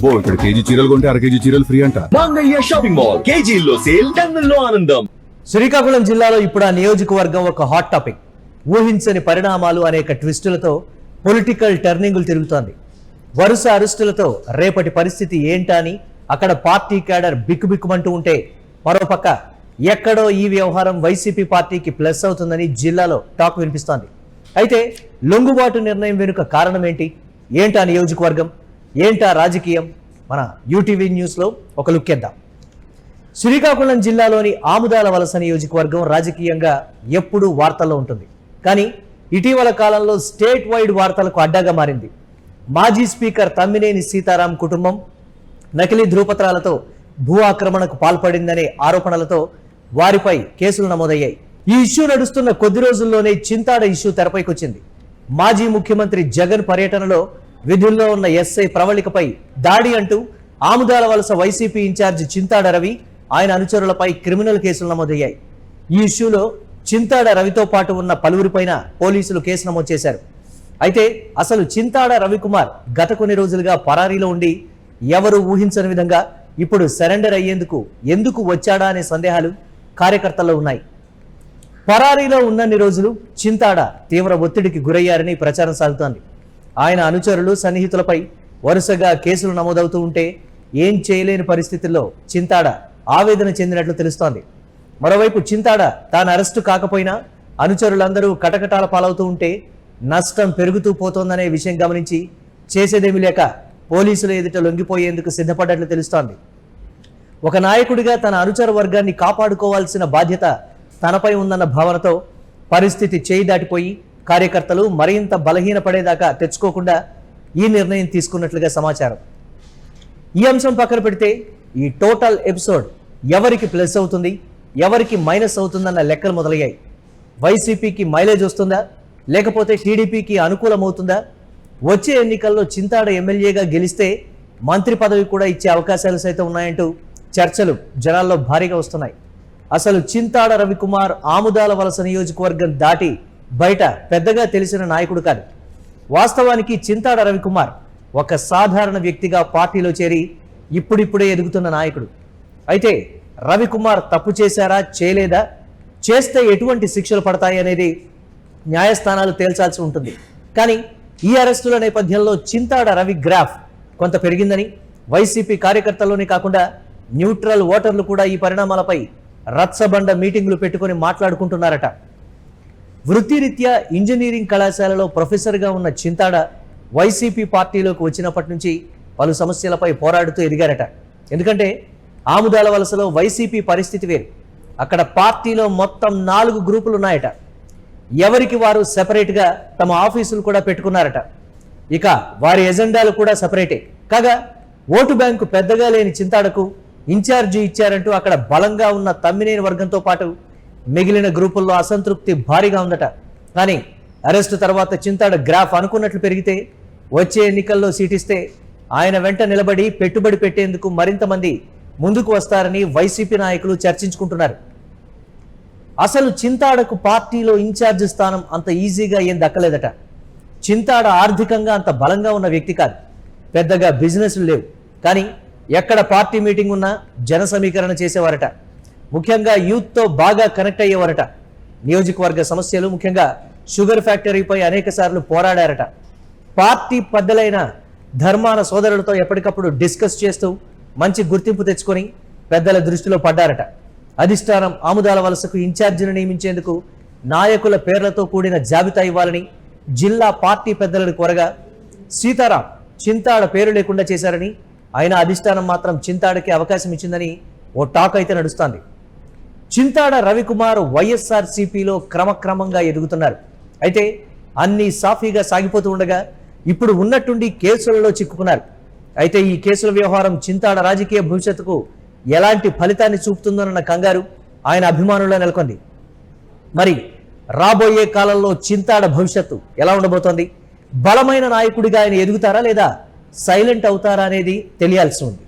అబ్బో ఇక్కడ కేజీ చీరలు కొంటే అర కేజీ చీరలు ఫ్రీ అంట. మంగళ్య షాపింగ్ మాల్, కేజీల్లో సేల్, టన్నుల్లో ఆనందం. శ్రీకాకుళం జిల్లాలో ఇప్పుడు ఆ నియోజకవర్గం ఒక హాట్ టాపిక్. ఊహించని పరిణామాలు, అనేక ట్విస్టులతో పొలిటికల్ టర్నింగులు తిరుగుతోంది. వరుస అరెస్టులతో రేపటి పరిస్థితి ఏంటా అని అక్కడ పార్టీ క్యాడర్ బిక్కుబిక్కుమంటూ ఉంటే, మరోపక్క ఎక్కడో ఈ వ్యవహారం వైసీపీ పార్టీకి ప్లస్ అవుతుందని జిల్లాలో టాక్ వినిపిస్తోంది. అయితే లొంగుబాటు నిర్ణయం వెనుక కారణం ఏంటి? ఏంటా నియోజకవర్గం? ఏంటా రాజకీయం? మన యూటీవీ న్యూస్లో ఒక లుక్ ఇద్దాం. శ్రీకాకుళం జిల్లాలోని ఆముదాల వలస నియోజకవర్గం రాజకీయంగా ఎప్పుడూ వార్తల్లో ఉంటుంది. కానీ ఇటీవల కాలంలో స్టేట్ వైడ్ వార్తలకు అడ్డాగా మారింది. మాజీ స్పీకర్ తమ్మినేని సీతారాం కుటుంబం నకిలీ ధృవపత్రాలతో భూ ఆక్రమణకు పాల్పడిందనే ఆరోపణలతో వారిపై కేసులు నమోదయ్యాయి. ఈ ఇష్యూ నడుస్తున్న కొద్ది రోజుల్లోనే చింతాడ ఇష్యూ తెరపైకొచ్చింది. మాజీ ముఖ్యమంత్రి జగన్ పర్యటనలో విధుల్లో ఉన్న ఎస్ఐ ప్రవళికపై దాడి అంటూ ఆముదాల వలస వైసీపీ ఇన్ఛార్జ్ చింతాడ రవి, ఆయన అనుచరులపై క్రిమినల్ కేసులు నమోదయ్యాయి. ఈ ఇష్యూలో చింతాడ రవితో పాటు ఉన్న పలువురిపైన పోలీసులు కేసు నమోదు చేశారు. అయితే అసలు చింతాడ రవికుమార్ గత కొన్ని రోజులుగా పరారీలో ఉండి ఎవరు ఊహించని విధంగా ఇప్పుడు సరెండర్ అయ్యేందుకు ఎందుకు వచ్చాడా అనే సందేహాలు కార్యకర్తల్లో ఉన్నాయి. పరారీలో ఉన్నన్ని రోజులు చింతాడ తీవ్ర ఒత్తిడికి గురయ్యారని ప్రచారం సాగుతోంది. ఆయన అనుచరులు, సన్నిహితులపై వరుసగా కేసులు నమోదవుతూ ఉంటే ఏం చేయలేని పరిస్థితుల్లో చింతాడ ఆవేదన చెందినట్లు తెలుస్తోంది. మరోవైపు చింతాడ తాను అరెస్టు కాకపోయినా అనుచరులందరూ కటకటాల పాలవుతూ ఉంటే నష్టం పెరుగుతూ పోతోందనే విషయం గమనించి చేసేదేమీ లేక పోలీసుల ఎదుట లొంగిపోయేందుకు సిద్ధపడ్డట్లు తెలుస్తోంది. ఒక నాయకుడిగా తన అనుచర వర్గాన్ని కాపాడుకోవాల్సిన బాధ్యత తనపై ఉందన్న భావనతో పరిస్థితి చేయి దాటిపోయి కార్యకర్తలు మరింత బలహీనపడేదాకా తెచ్చుకోకుండా ఈ నిర్ణయం తీసుకున్నట్లుగా సమాచారం. ఈ అంశం పక్కన పెడితే ఈ టోటల్ ఎపిసోడ్ ఎవరికి ప్లస్ అవుతుంది, ఎవరికి మైనస్ అవుతుందన్న లెక్కలు మొదలయ్యాయి. వైసీపీకి మైలేజ్ వస్తుందా, లేకపోతే టీడీపీకి అనుకూలమవుతుందా? వచ్చే ఎన్నికల్లో చింతాడ ఎమ్మెల్యేగా గెలిస్తే మంత్రి పదవి కూడా ఇచ్చే అవకాశాలు సైతం ఉన్నాయంటూ చర్చలు జనాల్లో భారీగా వస్తున్నాయి. అసలు చింతాడ రవికుమార్ ఆముదాల వలస నియోజకవర్గం దాటి బయట పెద్దగా తెలిసిన నాయకుడు కాదు. వాస్తవానికి చింతాడ రవికుమార్ ఒక సాధారణ వ్యక్తిగా పార్టీలో చేరి ఇప్పుడిప్పుడే ఎదుగుతున్న నాయకుడు. అయితే రవికుమార్ తప్పు చేశారా, చేయలేదా, చేస్తే ఎటువంటి శిక్షలు పడతాయి అనేది న్యాయస్థానాలు తేల్చాల్సి ఉంటుంది. కానీ ఈ అరెస్టుల నేపథ్యంలో చింతాడ రవి గ్రాఫ్ కొంత పెరిగిందని వైసీపీ కార్యకర్తల్లోనే కాకుండా న్యూట్రల్ ఓటర్లు కూడా ఈ పరిణామాలపై రచ్చబండ మీటింగులు పెట్టుకొని మాట్లాడుకుంటున్నారట. వృత్తిరీత్యా ఇంజనీరింగ్ కళాశాలలో ప్రొఫెసర్గా ఉన్న చింతాడ వైసీపీ పార్టీలోకి వచ్చినప్పటి నుంచి పలు సమస్యలపై పోరాడుతూ ఎదిగారట. ఎందుకంటే ఆముదాల వలసలో వైసీపీ పరిస్థితి వేరు. అక్కడ పార్టీలో మొత్తం 4 గ్రూపులు ఉన్నాయట. ఎవరికి వారు సెపరేట్గా తమ ఆఫీసులు కూడా పెట్టుకున్నారట. ఇక వారి ఎజెండాలు కూడా సెపరేటే. కాగా ఓటు బ్యాంకు పెద్దగా లేని చింతాడకు ఇన్ఛార్జి ఇచ్చారంటూ అక్కడ బలంగా ఉన్న తమ్మినేని వర్గంతో పాటు మిగిలిన గ్రూపుల్లో అసంతృప్తి భారీగా ఉందట. కానీ అరెస్టు తర్వాత చింతాడ గ్రాఫ్ అనుకున్నట్లు పెరిగితే వచ్చే ఎన్నికల్లో సీటిస్తే ఆయన వెంట నిలబడి పెట్టుబడి పెట్టేందుకు మరింత మంది ముందుకు వస్తారని వైసీపీ నాయకులు చర్చించుకుంటున్నారు. అసలు చింతాడకు పార్టీలో ఇన్ఛార్జ్ స్థానం అంత ఈజీగా ఏం దక్కలేదట. చింతాడ ఆర్థికంగా అంత బలంగా ఉన్న వ్యక్తి కాదు. పెద్దగా బిజినెస్లు లేవు. కానీ ఎక్కడ పార్టీ మీటింగ్ ఉన్నా జన సమీకరణ చేసేవారట. ముఖ్యంగా యూత్తో బాగా కనెక్ట్ అయ్యేవారట. నియోజకవర్గ సమస్యలు, ముఖ్యంగా షుగర్ ఫ్యాక్టరీపై అనేక సార్లు పోరాడారట. పార్టీ పెద్దలైన ధర్మాన సోదరులతో ఎప్పటికప్పుడు డిస్కస్ చేస్తూ మంచి గుర్తింపు తెచ్చుకొని పెద్దల దృష్టిలో పడ్డారట. అధిష్టానం ఆముదాల వలసకు ఇన్ఛార్జిని నియమించేందుకు నాయకుల పేర్లతో కూడిన జాబితా ఇవ్వాలని జిల్లా పార్టీ పెద్దలను కోరగా సీతారాం చింతాడ పేరు లేకుండా చేశారని, అయినా అధిష్టానం మాత్రం చింతాడకి అవకాశం ఇచ్చిందని ఓ టాక్ అయితే నడుస్తోంది. చింతాడ రవికుమార్ వైఎస్ఆర్సీపీలో క్రమక్రమంగా ఎదుగుతున్నారు. అయితే అన్ని సాఫీగా సాగిపోతూ ఉండగా ఇప్పుడు ఉన్నట్టుండి కేసులలో చిక్కుకున్నారు. అయితే ఈ కేసుల వ్యవహారం చింతాడ రాజకీయ భవిష్యత్తుకు ఎలాంటి ఫలితాన్ని చూపుతుందోనన్న కంగారు ఆయన అభిమానుల్లో నెలకొంది. మరి రాబోయే కాలంలో చింతాడ భవిష్యత్తు ఎలా ఉండబోతోంది? బలమైన నాయకుడిగా ఆయన ఎదుగుతారా లేదా సైలెంట్ అవుతారా అనేది తెలియాల్సి ఉంది.